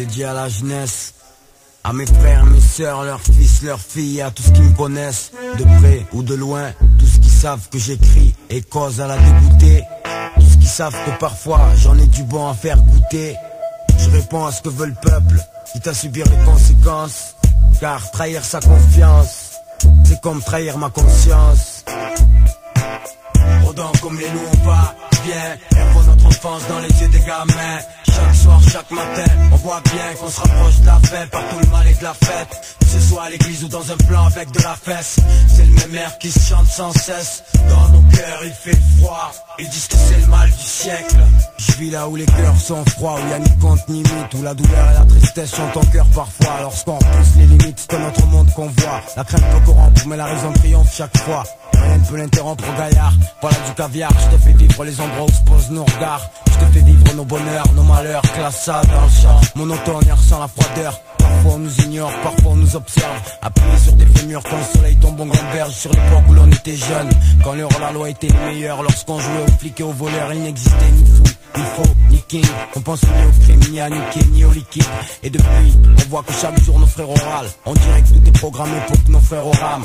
dédié à la jeunesse, à mes frères, mes sœurs, leurs fils, leurs filles, à tous ceux qui me connaissent, de près ou de loin, tous ceux qui savent que j'écris et cause à la dégoûter, tous ceux qui savent que parfois j'en ai du bon à faire goûter. Je réponds à ce que veut le peuple, quitte à subir les conséquences, car trahir sa confiance, c'est comme trahir ma conscience. Rôdant comme les loups on va bien, errons notre enfance dans les yeux des gamins. Chaque soir, chaque matin, on voit bien qu'on se rapproche de la fin par tout le mal et de la fête. Que ce soit à l'église ou dans un plan avec de la fesse, c'est le même air qui se chante sans cesse. Dans nos cœurs il fait froid, ils disent que c'est le mal du siècle. Je vis là où les cœurs sont froids, où y a ni compte ni mythe, où la douleur et la tristesse sont en cœur parfois. Lorsqu'on repousse les limites, c'est notre monde qu'on voit. La crainte peut corrompre, mais la raison triomphe chaque fois. Rien ne peut l'interrompre au gaillard, voilà du caviar. Je te fais vivre les endroits où se posent nos regards. Je te fais vivre nos bonheurs, nos malheurs, classe ça dans le champ. Monotone et ressent la froideur. Parfois on nous ignore, parfois on nous observe. Appuyé sur des fémurs quand le soleil tombe en grande verge. Sur l'époque où l'on était jeune, quand le hors-la-loi était le meilleur. Lorsqu'on jouait aux flics et aux voleurs, il n'existait ni fou, ni faux, ni king. On pense ni au crime, ni à niquer, ni au liquide. Et depuis, on voit que chaque jour nos frères orales, on dirait que tout est programmé pour que nos frères au rame.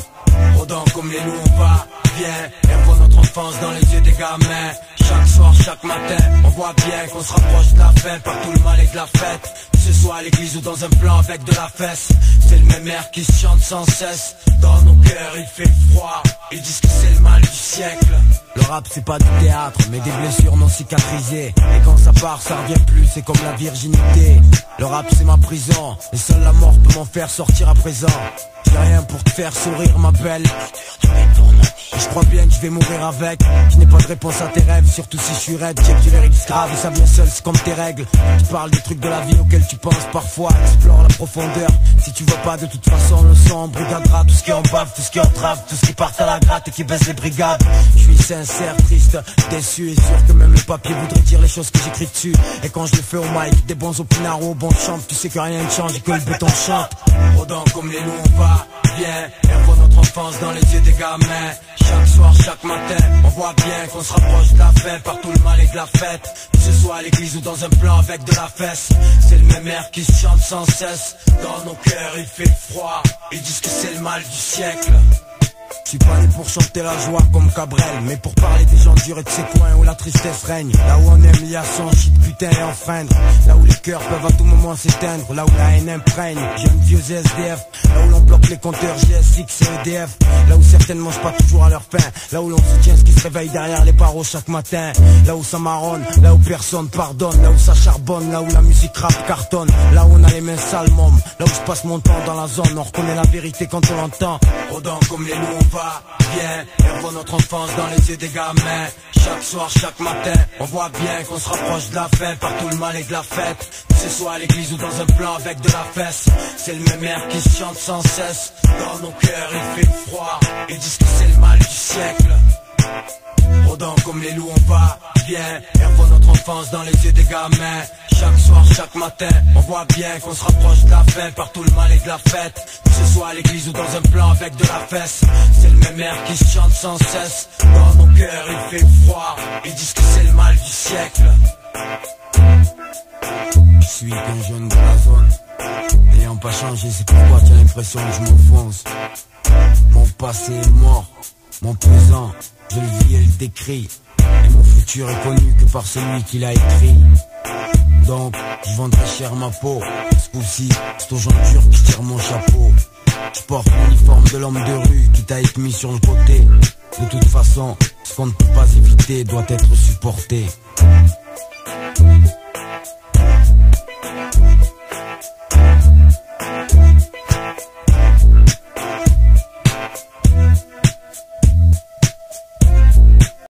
Rôdant comme les loups on va bien, errons notre enfance dans les yeux des gamins. Chaque soir, chaque matin, on voit bien qu'on se rapproche de la fin par tout le mal et de la fête. Que ce soit à l'église ou dans un plan avec de la fesse, c'est le même air qui se chante sans cesse. Dans nos cœurs il fait froid, ils disent que c'est le mal du siècle. Le rap c'est pas du théâtre, mais des blessures non cicatrisées. Et quand ça part, ça revient plus, c'est comme la virginité. Le rap c'est ma prison, et seule la mort peut m'en faire sortir à présent. J'ai rien pour te faire sourire ma belle, je crois bien que je vais mourir avec. Je n'ai pas de réponse à tes rêves, surtout si je suis raide. Check du lyrics grave et ça vient seul, c'est comme tes règles. Tu parles des trucs de la vie auxquels tu penses parfois. Explore la profondeur, si tu veux pas de toute façon le sang brigadera. Tout ce qui en bave, tout ce qui entrave, tout ce qui part à la gratte et qui baisse les brigades. Je suis sincère, triste, déçu et sûr que même le papier voudrait dire les choses que j'écris dessus. Et quand je le fais au mic, des bons opinards ou au bon chant, tu sais que rien ne change et que le béton chante. Rôdant comme les loups on va bien, errons notre enfance dans les yeux des gamins. Chaque soir, chaque matin, on voit bien qu'on se rapproche de la fin par tout le mal et de la fête. Que ce soit à l'église ou dans un plan avec de la fesse, c'est le même air qui se chante sans cesse. Dans nos cœurs il fait froid, ils disent que c'est le mal du siècle. Je suis pas né pour chanter la joie comme Cabrel, mais pour parler des gens durs et de ces coins où la tristesse règne. Là où on aime liaison, shit, putain et enfreindre. Là où les cœurs peuvent à tout moment s'éteindre. Là où la haine imprègne, jeunes vieux SDF. Là où l'on bloque les compteurs GSX et EDF. Là où certaines mangent pas toujours à leur faim. Là où l'on soutient ce qui se réveille derrière les barreaux chaque matin. Là où ça marronne, là où personne pardonne. Là où ça charbonne, là où la musique rap cartonne. Là où on a les mains sales mômes. Là où je passe mon temps dans la zone, on reconnaît la vérité quand on l'entend. Rôdant comme les loups on va bien, errons notre enfance dans les yeux des gamins. Chaque soir, chaque matin, on voit bien qu'on se rapproche de la fin par tout le mal et de la fête. Que ce soit à l'église ou dans un plan avec de la fesse, c'est le même air qui se chante sans cesse. Dans nos cœurs il fait froid, ils disent que c'est le mal du siècle. Rôdant comme les loups on va bien, errons notre enfance dans les yeux des gamins. Chaque soir, chaque matin, on voit bien qu'on se rapproche de la fin par tout le mal et de la fête. Que ce soit à l'église ou dans un plan avec de la fesse, c'est le même air qui se chante sans cesse. Dans nos cœurs il fait froid, ils disent que c'est le mal du siècle. Je suis qu'un jeune de la zone, n'ayant pas changé, c'est pourquoi tu as l'impression que je m'enfonce. Mon passé est mort, mon présent, je le vis et le décris. Et mon futur est connu que par celui qui l'a écrit. Donc, je vendrai cher ma peau. Ce coup-ci, c'est aux gens durs qui tirent mon chapeau. Je porte l'uniforme de l'homme de rue qui t'a été mis sur le côté. De toute façon, ce qu'on ne peut pas éviter doit être supporté.